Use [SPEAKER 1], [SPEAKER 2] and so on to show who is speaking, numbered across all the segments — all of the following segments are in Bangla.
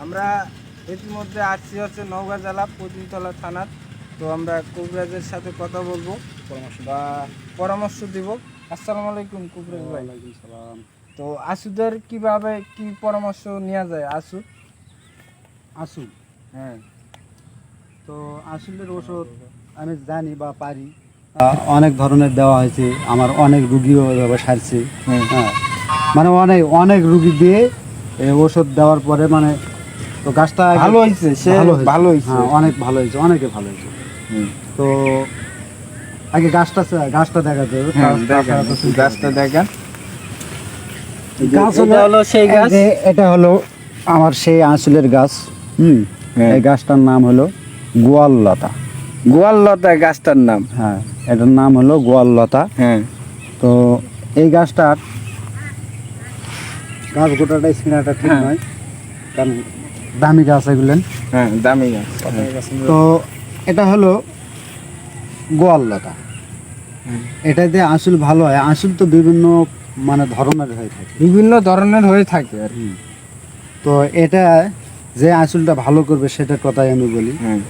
[SPEAKER 1] আমরা ইতিমধ্যে আসছি হচ্ছে নওগাঁ জেলা পতিনতলা থানার। তো আমরা কবিরাজের সাথে কথা বলবো বা পরামর্শ দিব। আসসালামু আলাইকুম কবিরাজ ভাই।
[SPEAKER 2] ওয়ালাইকুম সালাম।
[SPEAKER 1] তো আসুদের কিভাবে কি পরামর্শ নেওয়া যায়? আসু
[SPEAKER 2] আসুন,
[SPEAKER 1] হ্যাঁ,
[SPEAKER 2] তো আসলের ওষুধ আমি জানি বা পারি, অনেক ধরনের দেওয়া হয়েছে, আমার অনেক রুগীও এভাবে সারছে।
[SPEAKER 1] হ্যাঁ,
[SPEAKER 2] হ্যাঁ, মানে অনেক অনেক রুগী দিয়ে এই ওষুধ দেওয়ার পরে মানে তো গাছটা
[SPEAKER 1] ভালো হয়েছে, সে ভালো হয়েছে।
[SPEAKER 2] হ্যাঁ, অনেক ভালো হয়েছে, অনেকে ভালো হয়েছে।
[SPEAKER 1] হুম,
[SPEAKER 2] তো আগে গাছটা দেখাতে হবে।
[SPEAKER 1] হ্যাঁ,
[SPEAKER 2] তাছাড়া তো শুনতে
[SPEAKER 1] গাছটা
[SPEAKER 2] হবে।
[SPEAKER 1] দেখেন।
[SPEAKER 2] গাছ
[SPEAKER 1] এটা হলো সেই গাছ।
[SPEAKER 2] এটা হলো আমার সেই আঁচলের গাছ।
[SPEAKER 1] হ্যাঁ।
[SPEAKER 2] এই গাছটার নাম হলো গোয়াললতা।
[SPEAKER 1] গোয়াললতা গাছটার নাম।
[SPEAKER 2] হ্যাঁ, এটার নাম হলো গোয়াললতা।
[SPEAKER 1] হ্যাঁ,
[SPEAKER 2] তো এই গাছটার গাছ গোটাটাই ছিঁড়াটা ঠিক
[SPEAKER 1] হ্যাঁ।
[SPEAKER 2] নয়, কারণ দামি গাছ এগুলেন।
[SPEAKER 1] হ্যাঁ, দামি গাছ।
[SPEAKER 2] তো এটা হলো গোয়াললতা।
[SPEAKER 1] হুম।
[SPEAKER 2] এটাতে আঁচল ভালো হয়। আঁচল তো বিভিন্ন মানে ধরনের হয়ে থাকে।
[SPEAKER 1] বিভিন্ন ধরনের হয়ে থাকে আর কি।
[SPEAKER 2] তো এটা যে আঁচলটা ভালো করবে সেটার কথাই আমি বলি।
[SPEAKER 1] হ্যাঁ,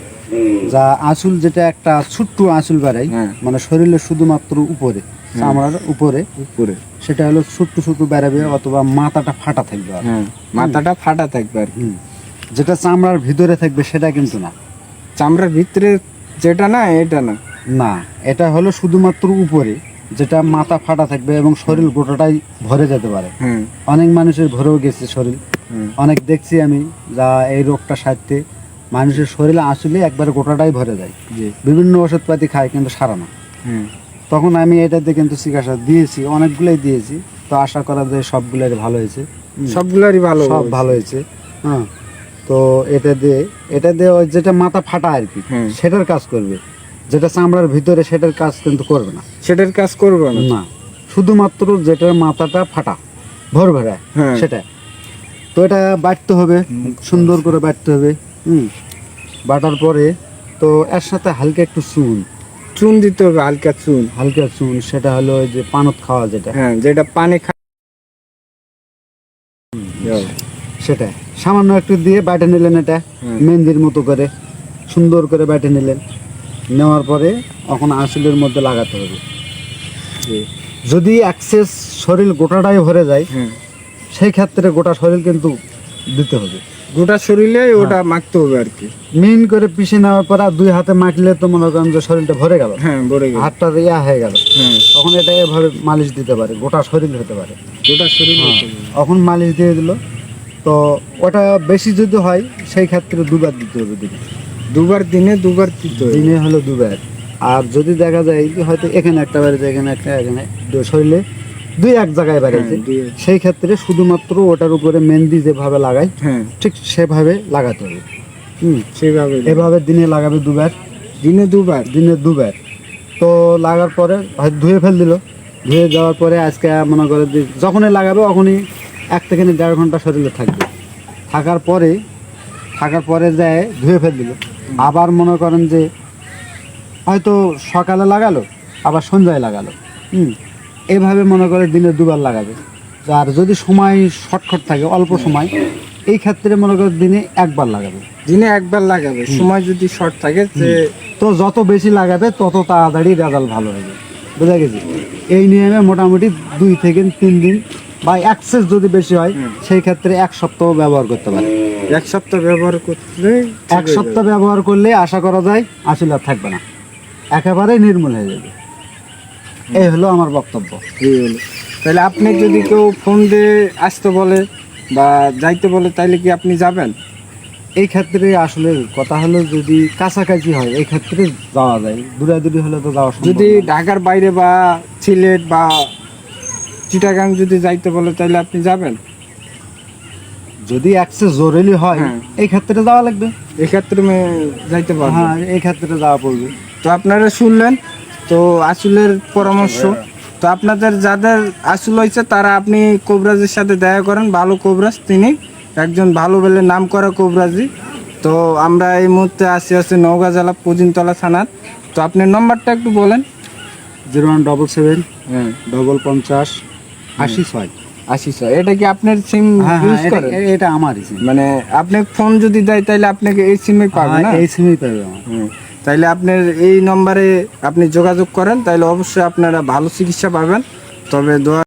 [SPEAKER 2] যা আঁচল যেটা একটা ছোট্ট আঁচল বাড়াই,
[SPEAKER 1] হ্যাঁ।
[SPEAKER 2] মানে শরীরের শুধুমাত্র উপরে, চামড়ার উপরে,
[SPEAKER 1] উপরে।
[SPEAKER 2] সেটা হলো ছোট্ট ছোট্ট বেড়াবে, অথবা মাথাটা ফাটা থাকবে আর।
[SPEAKER 1] হ্যাঁ, মাথাটা ফাটা থাকবে আর কি।
[SPEAKER 2] যেটা চামড়ার ভিতরে থাকবে সেটা কিন্তু না।
[SPEAKER 1] চামড়ার ভিতরে যেটা না, এটা না।
[SPEAKER 2] না, এটা হলো শুধুমাত্র উপরে, যেটা মাথা ফাটা থাকবে এবং শরীর গোটাটাই ভরে যেতে পারে।
[SPEAKER 1] হ্যাঁ,
[SPEAKER 2] অনেক মানুষের ভরেও গেছে শরীর,
[SPEAKER 1] হ্যাঁ।
[SPEAKER 2] অনেক দেখছি আমি, যা এই রোগটা সারতে মানুষের শরীরে আসলে একবারে গোটাটাই ভরে যায়।
[SPEAKER 1] জি।
[SPEAKER 2] বিভিন্ন ওষুধপাতি খায় কিন্তু সারা না।
[SPEAKER 1] হ্যাঁ,
[SPEAKER 2] তখন আমি এটাতে কিন্তু চিকিৎসা দিয়েছি, অনেকগুলোই দিয়েছি। তো আশা করা যায় সবগুলোরই ভালো হয়েছে।
[SPEAKER 1] সবগুলারই ভালো।
[SPEAKER 2] সব ভালো হয়েছে। হ্যাঁ, তো এটা দিয়ে ওই যেটা মাথা ফাটা আর কি,
[SPEAKER 1] হ্যাঁ।
[SPEAKER 2] সেটার কাজ করবে। যেটা চামড়ার ভিতরে সেটার কাজ কিন্তু করবে না।
[SPEAKER 1] সেটার কাজ করবে না।
[SPEAKER 2] না, শুধুমাত্র যেটার মাথাটা ফাটা ভর ভরা,
[SPEAKER 1] হ্যাঁ।
[SPEAKER 2] সেটা। তো এটা বাটতে হবে, সুন্দর করে বাটতে হবে। বাটার পরে তো এর সাথে হালকা একটু
[SPEAKER 1] চুন দিতে হবে, হালকা চুন।
[SPEAKER 2] হালকা চুন, সেটা হলো ওই যে পানত খাওয়া যেটা,
[SPEAKER 1] হ্যাঁ, যেটা পানি
[SPEAKER 2] সেটা সামান্য একটু দিয়ে বাটে নিলেন। এটা
[SPEAKER 1] হুম।
[SPEAKER 2] মেহেন্দির মতো করে সুন্দর করে বাটে নিলেন। নেওয়ার পরে এখন আঁচলের মধ্যে লাগাতে হবে। যদি অ্যাক্সেস শরীর গোটাটাই ভরে যায়, সেই ক্ষেত্রে গোটা শরীর কিন্তু দিতে হবে।
[SPEAKER 1] গোটা শরীরে ওটা মাখতে হবে আর কি।
[SPEAKER 2] মিন করে পিষে নেওয়ার পর আর দুই হাতে মাখলে তো মনে করেন যে শরীরটা ভরে গেল,
[SPEAKER 1] হ্যাঁ, ভরে গেল।
[SPEAKER 2] হাতটা ইয়া হয়ে গেল।
[SPEAKER 1] হ্যাঁ,
[SPEAKER 2] তখন এটা এভাবে মালিশ দিতে পারে, গোটা শরীর হতে পারে।
[SPEAKER 1] গোটা শরীর।
[SPEAKER 2] এখন মালিশ দিয়ে দিল। তো ওটা বেশি যদি হয় সেই ক্ষেত্রে দুবার দিতে হবে দিনে।
[SPEAKER 1] দিনে দুবার দিতে হবে।
[SPEAKER 2] দিনে হলো দুবার। আর যদি দেখা যায় যে হয়তো এখানে একটা বেড়েছে, এখানে একটা, এখানে শরীরে দুই এক জায়গায় বেড়েছে, সেই ক্ষেত্রে শুধুমাত্র ওটার উপরে মেহেন্দি যেভাবে লাগাই,
[SPEAKER 1] হ্যাঁ,
[SPEAKER 2] ঠিক সেভাবে লাগাতে হবে।
[SPEAKER 1] সেভাবে
[SPEAKER 2] এভাবে দিনে লাগাবে দুবার। দিনে দুবার। তো লাগার পরে হয়তো ধুয়ে ফেল দিল। ধুয়ে যাওয়ার পরে আজকে মনে করে যে যখনই লাগাবে তখনই 1 থেকে 1.5 ঘন্টা শরীরে থাকবে। থাকার পরে যায় ধুয়ে ফেল দিল। আবার মনে করেন যে হয়তো সকালে লাগালো, আবার সন্ধ্যায় লাগালো। এভাবে মনে করে দিনে দুবার লাগাবে। আর যদি সময় শর্টকাট থাকে, অল্প সময়, এই ক্ষেত্রে মনে করে দিনে একবার লাগাবে।
[SPEAKER 1] দিনে একবার লাগাবে। সময় যদি শর্ট থাকে যে,
[SPEAKER 2] তো যত বেশি লাগাবে তত তাড়াতাড়ি রেজাল্ট ভালো হবে। বুঝা গেছে? এই নিয়মে মোটামুটি 2 থেকে 3 দিন বা অ্যাক্সেস যদি বেশি হয়, সেই ক্ষেত্রে 1 সপ্তাহ ব্যবহার করতে পারে।
[SPEAKER 1] 1 সপ্তাহ ব্যবহার করলে
[SPEAKER 2] 1 সপ্তাহ ব্যবহার করলে আশা করা যায় আসলে আর থাকবে না, একেবারেই নির্মূল হয়ে যাবে। এই হলো আমার বক্তব্য।
[SPEAKER 1] তাহলে আপনি যদি কেউ ফোন দিয়ে আসতে বলে বা যাইতে বলে, তাইলে কি আপনি যাবেন?
[SPEAKER 2] এই ক্ষেত্রে আসলে কথা হলো যদি কাছাকাছি হয় এই ক্ষেত্রে যাওয়া যায়, দূরাদূরি হলে তো যাওয়া সম্ভব
[SPEAKER 1] যদি
[SPEAKER 2] না।
[SPEAKER 1] ঢাকার বাইরে বা সিলেট বা চিটাগাং যদি যাইতে বলে, তাইলে আপনি যাবেন?
[SPEAKER 2] যদি অ্যাক্সেস জরুরি হয়,
[SPEAKER 1] হ্যাঁ।
[SPEAKER 2] এই ক্ষেত্রে যাওয়া লাগবে।
[SPEAKER 1] এই ক্ষেত্রে যাইতে পারবেন।
[SPEAKER 2] হ্যাঁ, এই ক্ষেত্রে যাওয়া পড়বে।
[SPEAKER 1] তো আপনারা শুনলেন তো আসলের পরামর্শ। তো আপনাদের যাদের আসল হয়েছে তারা আপনি কবিরাজের সাথে দেখা করেন। ভালো কবিরাজ, তিনি একজন ভালো বলে নাম করা কবিরাজি। তো আমরা এই মুহূর্তে আসি নওগাঁ জেলা পতিনতলা থানার। তো আপনার নম্বরটা একটু বলেন।
[SPEAKER 2] 0177
[SPEAKER 1] হ্যাঁ,
[SPEAKER 2] 50 50 86 6।
[SPEAKER 1] 80 এটা কি আপনার সিম
[SPEAKER 2] হ্যাঁ
[SPEAKER 1] ইউজ
[SPEAKER 2] হ্যাঁ
[SPEAKER 1] করেন?
[SPEAKER 2] এটা আমারই সিম।
[SPEAKER 1] মানে আপনি ফোন যদি দেয় তাহলে আপনাকে এই সিমে পাবেন না?
[SPEAKER 2] এই সিমই পাবে আমার।
[SPEAKER 1] তাইলে আপনার এই নম্বরে আপনি যোগাযোগ করেন, তাইলে অবশ্যই আপনারা ভালো চিকিৎসা পাবেন। তবে দোয়া